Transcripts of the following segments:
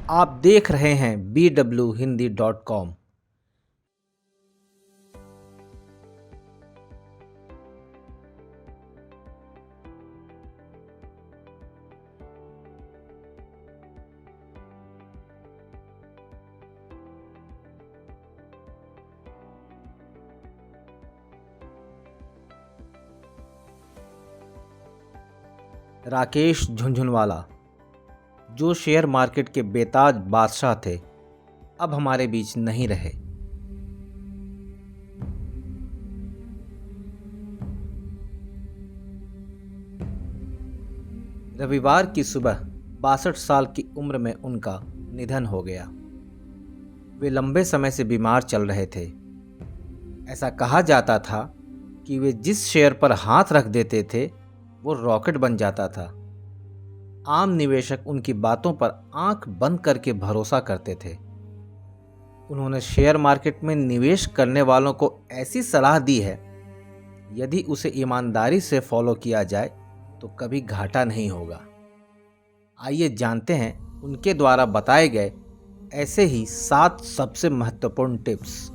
आप देख रहे हैं bwhindi.com। राकेश झुनझुनवाला, जो शेयर मार्केट के बेताज बादशाह थे, अब हमारे बीच नहीं रहे। रविवार की सुबह 62 साल की उम्र में उनका निधन हो गया। वे लंबे समय से बीमार चल रहे थे। ऐसा कहा जाता था कि वे जिस शेयर पर हाथ रख देते थे वो रॉकेट बन जाता था। आम निवेशक उनकी बातों पर आंख बंद करके भरोसा करते थे। उन्होंने शेयर मार्केट में निवेश करने वालों को ऐसी सलाह दी है, यदि उसे ईमानदारी से फॉलो किया जाए तो कभी घाटा नहीं होगा। आइए जानते हैं उनके द्वारा बताए गए ऐसे ही 7 सबसे महत्वपूर्ण टिप्स।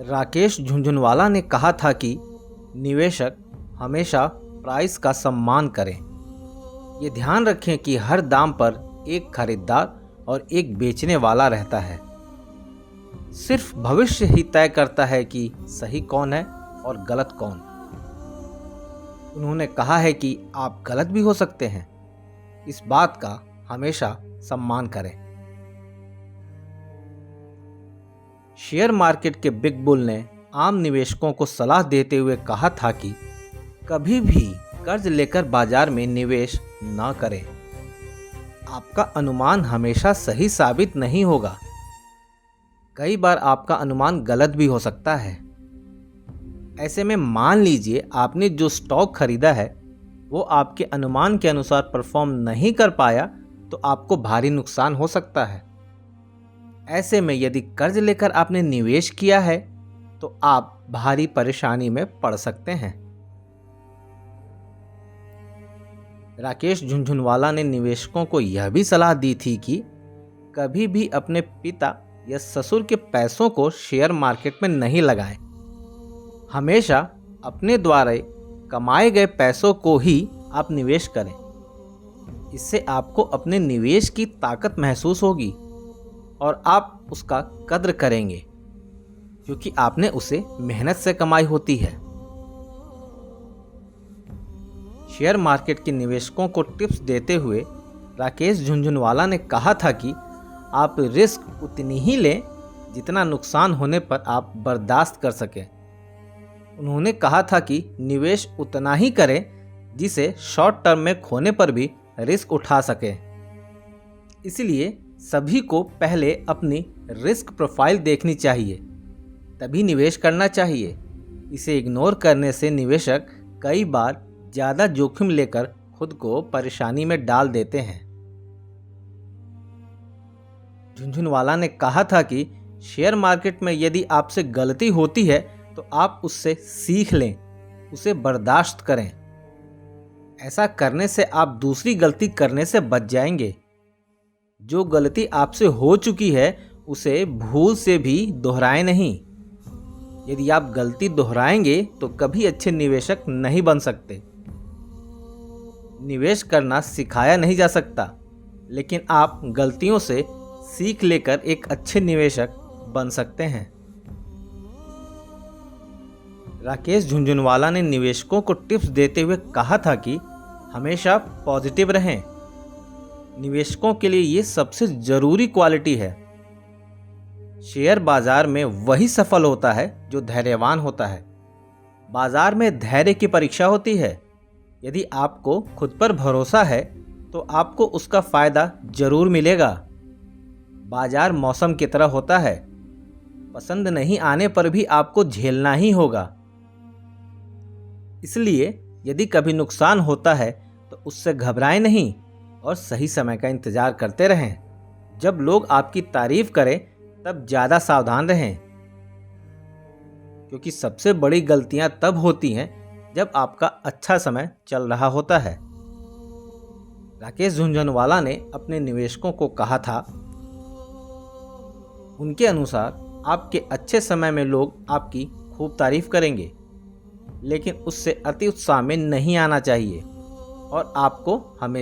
राकेश झुनझुनवाला ने कहा था कि निवेशक हमेशा प्राइस का सम्मान करें। ये ध्यान रखें कि हर दाम पर एक खरीदार और एक बेचने वाला रहता है। सिर्फ भविष्य ही तय करता है कि सही कौन है और गलत कौन। उन्होंने कहा है कि आप गलत भी हो सकते हैं। इस बात का हमेशा सम्मान करें। शेयर मार्केट के बिग बुल ने आम निवेशकों को सलाह देते हुए कहा था कि कभी भी कर्ज लेकर बाजार में निवेश न करें। आपका अनुमान हमेशा सही साबित नहीं होगा। कई बार आपका अनुमान गलत भी हो सकता है। ऐसे में मान लीजिए आपने जो स्टॉक खरीदा है वो आपके अनुमान के अनुसार परफॉर्म नहीं कर पाया, तो आपको भारी नुकसान हो सकता है। ऐसे में यदि कर्ज लेकर आपने निवेश किया है तो आप भारी परेशानी में पड़ सकते हैं। राकेश झुनझुनवाला ने निवेशकों को यह भी सलाह दी थी कि कभी भी अपने पिता या ससुर के पैसों को शेयर मार्केट में नहीं लगाएं। हमेशा अपने द्वारा कमाए गए पैसों को ही आप निवेश करें। इससे आपको अपने निवेश की ताकत महसूस होगी और आप उसका कद्र करेंगे, क्योंकि आपने उसे मेहनत से कमाई होती है। शेयर मार्केट के निवेशकों को टिप्स देते हुए राकेश झुनझुनवाला ने कहा था कि आप रिस्क उतनी ही लें जितना नुकसान होने पर आप बर्दाश्त कर सकें। उन्होंने कहा था कि निवेश उतना ही करें जिसे शॉर्ट टर्म में खोने पर भी रिस्क उठा सकें। इसलिए सभी को पहले अपनी रिस्क प्रोफाइल देखनी चाहिए, तभी निवेश करना चाहिए। इसे इग्नोर करने से निवेशक कई बार ज़्यादा जोखिम लेकर खुद को परेशानी में डाल देते हैं। झुनझुनवाला ने कहा था कि शेयर मार्केट में यदि आपसे गलती होती है तो आप उससे सीख लें, उसे बर्दाश्त करें। ऐसा करने से आप दूसरी गलती करने से बच जाएंगे। जो गलती आपसे हो चुकी है उसे भूल से भी दोहराएं नहीं। यदि आप गलती दोहराएंगे तो कभी अच्छे निवेशक नहीं बन सकते। निवेश करना सिखाया नहीं जा सकता, लेकिन आप गलतियों से सीख लेकर एक अच्छे निवेशक बन सकते हैं। राकेश झुनझुनवाला ने निवेशकों को टिप्स देते हुए कहा था कि हमेशा पॉजिटिव रहें। निवेशकों के लिए ये सबसे जरूरी क्वालिटी है। शेयर बाजार में वही सफल होता है जो धैर्यवान होता है। बाजार में धैर्य की परीक्षा होती है। यदि आपको खुद पर भरोसा है तो आपको उसका फायदा जरूर मिलेगा। बाजार मौसम की तरह होता है, पसंद नहीं आने पर भी आपको झेलना ही होगा। इसलिए यदि कभी नुकसान होता है तो उससे घबराएं नहीं और सही समय का इंतजार करते रहें। जब लोग आपकी तारीफ करें तब ज़्यादा सावधान रहें, क्योंकि सबसे बड़ी गलतियां तब होती हैं जब आपका अच्छा समय चल रहा होता है। राकेश झुंझुनवाला ने अपने निवेशकों को कहा था, उनके अनुसार आपके अच्छे समय में लोग आपकी खूब तारीफ करेंगे, लेकिन उससे अति उत्साह में नहीं आना चाहिए और आपको हमेशा